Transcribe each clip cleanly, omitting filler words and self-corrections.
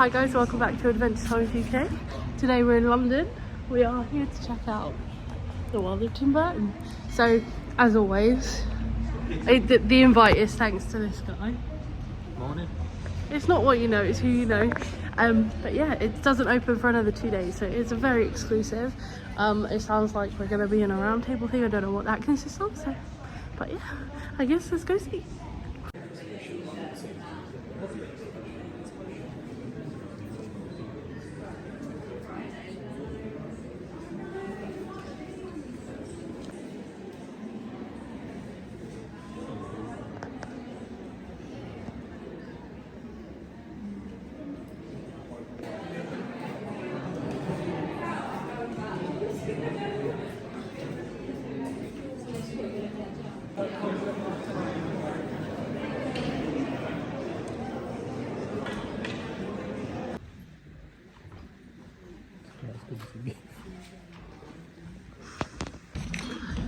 Hi guys, welcome back to Adventure Time UK. Today we're in London. We are here to check out the World of Tim Burton. So, as always, the invite is thanks to this guy. Morning. It's not what you know, it's who you know. But yeah, it doesn't open for another 2 days, so it's a very exclusive. It sounds like we're going to be in a round table thing. I don't know what that consists of, so, but yeah, I guess let's go see.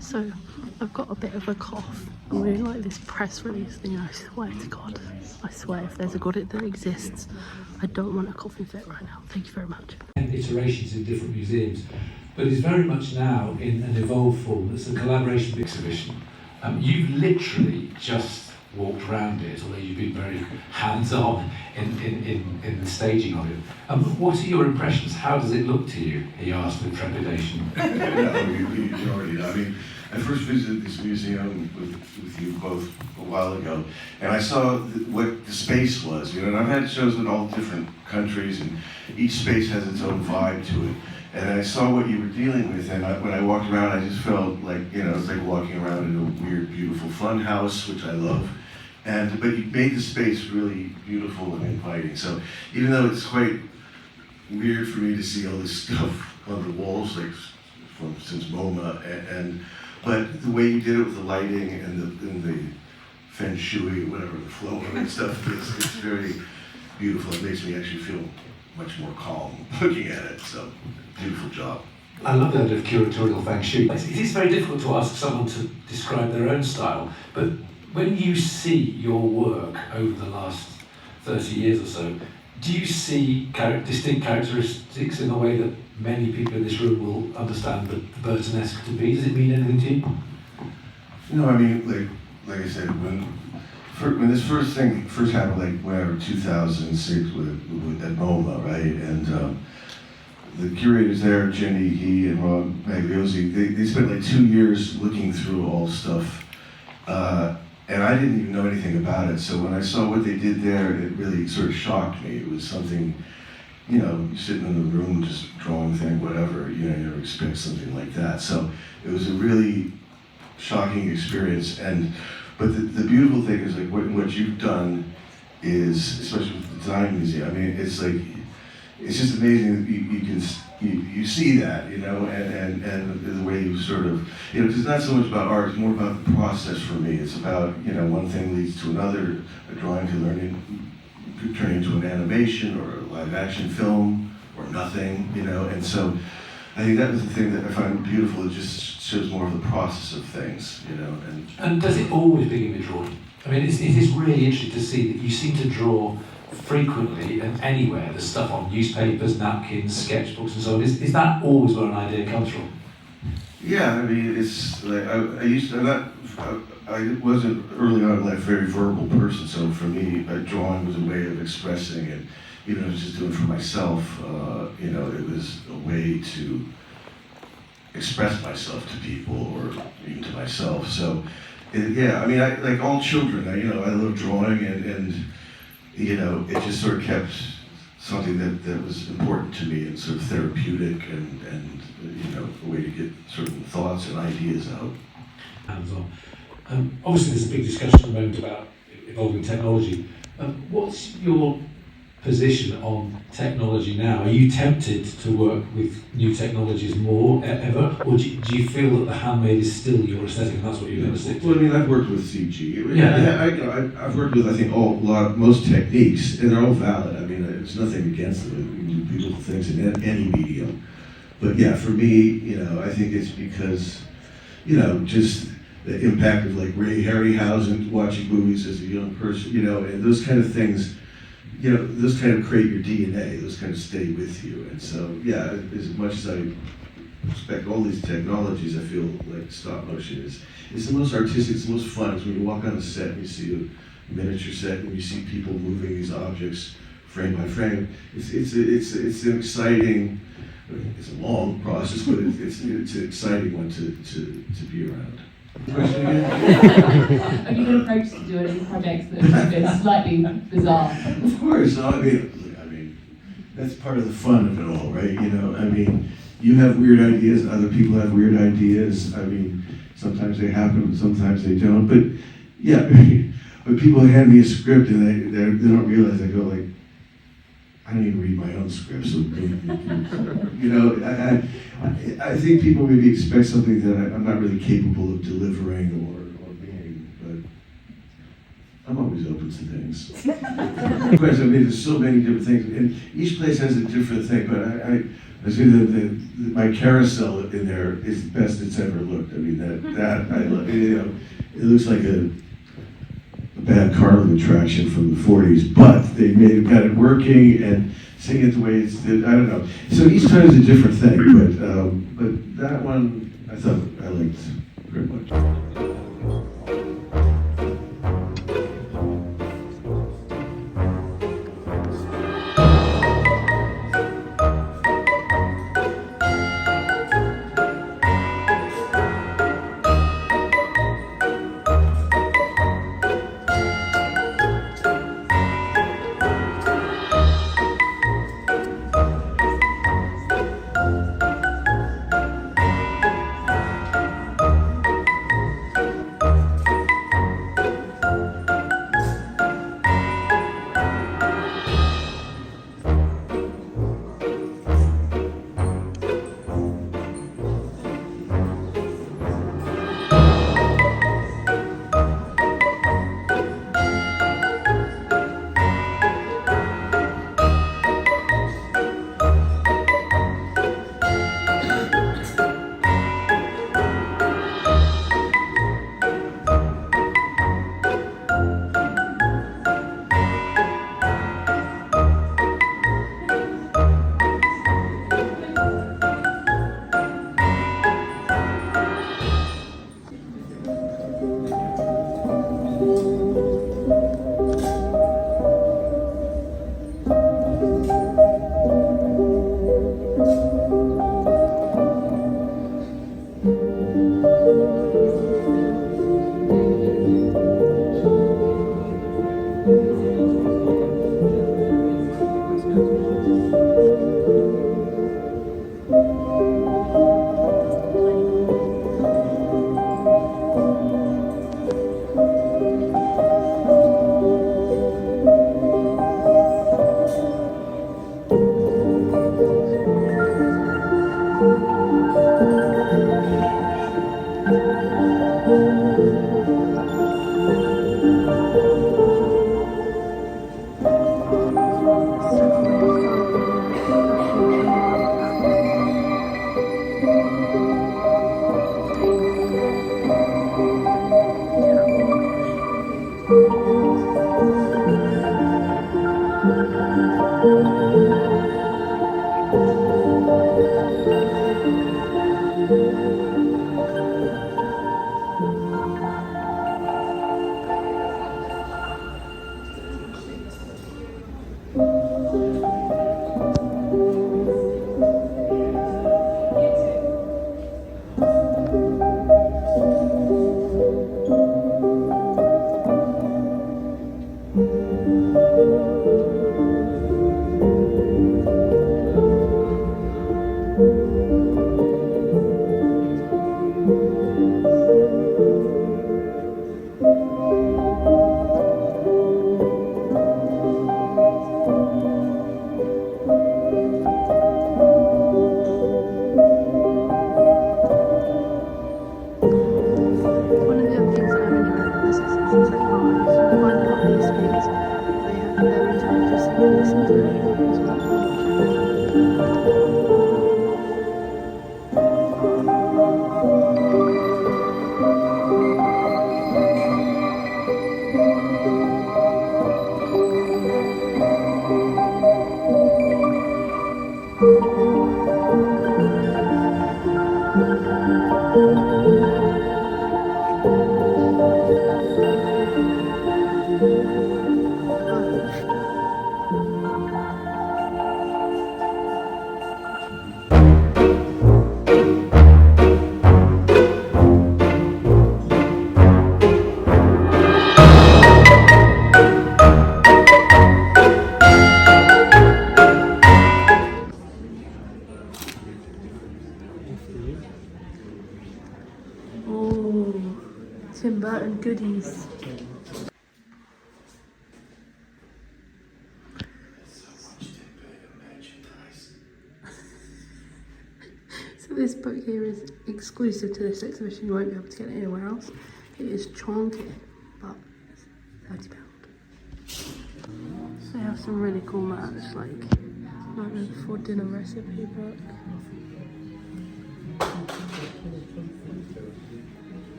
So, I've got a bit of a cough. I'm really like this press release thing. I swear to God. I swear if there's a God that exists, I don't want a coughing fit right now. Thank you very much. Iterations in different museums, but it's very much now in an evolved form. It's a collaboration exhibition. You've literally just walked around it, although you've been very hands-on in the staging of it. What are your impressions? How does it look to you? He asked with trepidation. You already know. I mean, I first visited this museum with you both a while ago, and I saw what the space was. You know, and I've had shows in all different countries, and each space has its own vibe to it. And I saw what you were dealing with, and when I walked around, I just felt like, you know, it's like walking around in a weird, beautiful fun house, which I love. But you made the space really beautiful and inviting. So even though it's quite weird for me to see all this stuff on the walls, like since MoMA, but the way you did it with the lighting and the feng shui, whatever the flow and stuff is, it's very beautiful. It makes me actually feel much more calm looking at it. So beautiful job. I love the idea of curatorial feng shui. It is very difficult to ask someone to describe their own style, but when you see your work over the last 30 years or so, do you see distinct characteristics in a way that many people in this room will understand the Burtonesque to be? Does it mean anything to you? No, I mean, like I said, when this first happened, like whenever 2006 with at MoMA, right? And the curators there, Jenny, he, and Rob Magliozzi, they spent like 2 years looking through all stuff. And I didn't even know anything about it, so when I saw what they did there, it really sort of shocked me. It was something, you know, sitting in the room just drawing thing, whatever, you know, you never expect something like that. So it was a really shocking experience. But the beautiful thing is, like, what you've done is, especially with the Design Museum, I mean, it's like, it's just amazing that you see that, you know, and the way you sort of, you know, because it's not so much about art, it's more about the process for me. It's about, you know, one thing leads to another, a drawing could turn into an animation or a live action film or nothing, you know, and so I think that was the thing that I find beautiful. It just shows more of the process of things, you know. And does it always begin with drawing? I mean, it is really interesting to see that you seem to draw frequently and anywhere. There's stuff on newspapers, napkins, sketchbooks and so on. Is that always where an idea comes from? Yeah, I mean, it's like, I wasn't early on in life a very verbal person, so for me, drawing was a way of expressing it. Even if I was just doing it for myself, you know, it was a way to express myself to people or even to myself. So, yeah, I mean, like all children, I love drawing and you know, it just sort of kept something that was important to me and sort of therapeutic and you know, a way to get certain thoughts and ideas out. Hands-on. Obviously there's a big discussion at the moment about evolving technology. What's your position on technology now? Are you tempted to work with new technologies more ever, or do you feel that the handmade is still your aesthetic and that's what you're going to stick to? Well, I mean, I've worked with CG. Yeah. I've worked with, I think, most techniques, and they're all valid. I mean, there's nothing against them. We can do beautiful things in any medium. But yeah, for me, you know, I think it's because, you know, just the impact of like Ray Harryhausen watching movies as a young person, you know, and those kind of things you know, those kind of create your DNA, those kind of stay with you. And so, yeah, as much as I respect all these technologies, I feel like stop motion is the most artistic, it's the most fun. It's when you walk on the set and you see a miniature set and you see people moving these objects frame by frame. It's an exciting, it's a long process, but it's an exciting one to be around. Question again? Have you been approached to do any projects that have been slightly bizarre? Of course, no, I mean, that's part of the fun of it all, right? You know, I mean, you have weird ideas, and other people have weird ideas. I mean, sometimes they happen, sometimes they don't. But yeah, when people hand me a script and they don't realize, I go like, I don't even read my own script, so you know, I think people maybe expect something that I'm not really capable of delivering or being, but I'm always open to things. Of course, I mean, there's so many different things, and each place has a different thing, but I say that my carousel in there is the best it's ever looked. I mean, that I love, you know, it looks like a bad Carlin attraction from the 40s, but they got it working and seeing it the way it's, I don't know. So each time is a different thing, but that one I thought I liked very much. Tim Burton goodies. So this book here is exclusive to this exhibition. You won't be able to get it anywhere else. It is chunky, but it's £30. So they have some really cool mats, like for dinner recipe book.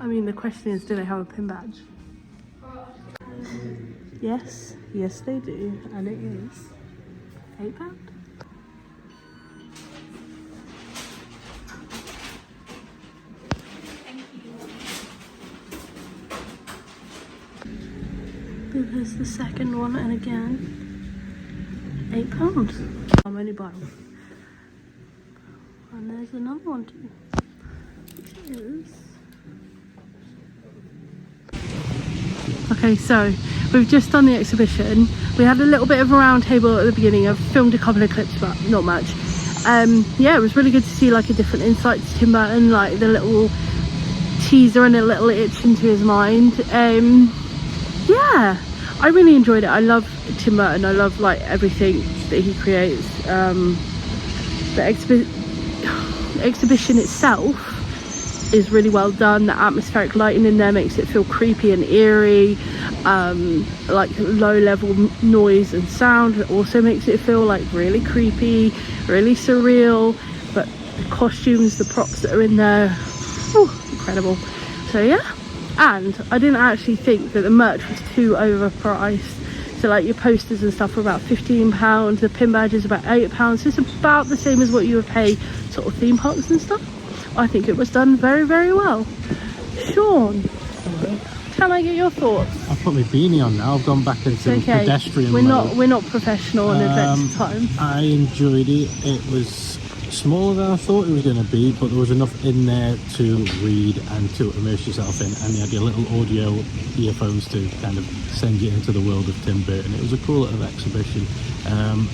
I mean, the question is, do they have a pin badge? Yes, yes they do, and it is £8. There's the second one, and again, £8. I'm only buying one. And there's another one too, which is... Okay, so we've just done the exhibition. We had a little bit of a round table at the beginning. I've filmed a couple of clips, but not much. Yeah, it was really good to see like a different insight to Tim Burton, like the little teaser and a little itch into his mind. Yeah, I really enjoyed it. I love Tim Burton. I love like everything that he creates. The exhibition itself is really well done. The atmospheric lighting in there makes it feel creepy and eerie. Like low level noise and sound also makes it feel like really creepy, really surreal. But the costumes, the props that are in there, oh, incredible. So yeah, and I didn't actually think that the merch was too overpriced. So like your posters and stuff were about £15, the pin badge is about £8, so it's about the same as what you would pay sort of theme parks and stuff. I think it was done very, very well. Sean, can I get your thoughts? I've put my beanie on now. I've gone back into pedestrian mode. We're not professional on adventure time. I enjoyed it. It was smaller than I thought it was going to be, but there was enough in there to read and to immerse yourself in, and you had your little audio earphones to kind of send you into the world of Tim Burton. It was a cool little exhibition.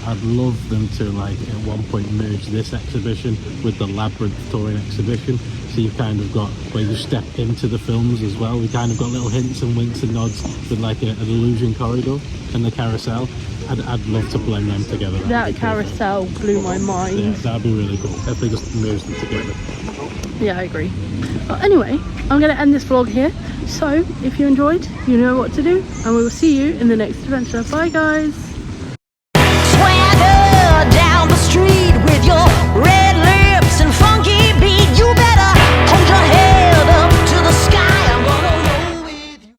I'd love them to like at one point merge this exhibition with the Labyrinth touring exhibition, so you've kind of got where you step into the films as well. We kind of got little hints and winks and nods with like an illusion corridor and the carousel. I'd love to blend them together. That carousel blew my mind. Yeah, that'd be really cool if they just merge them together. Yeah, I agree. But anyway, I'm going to end this vlog here. So if you enjoyed, you know what to do, and we will see you in the next adventure. Bye guys.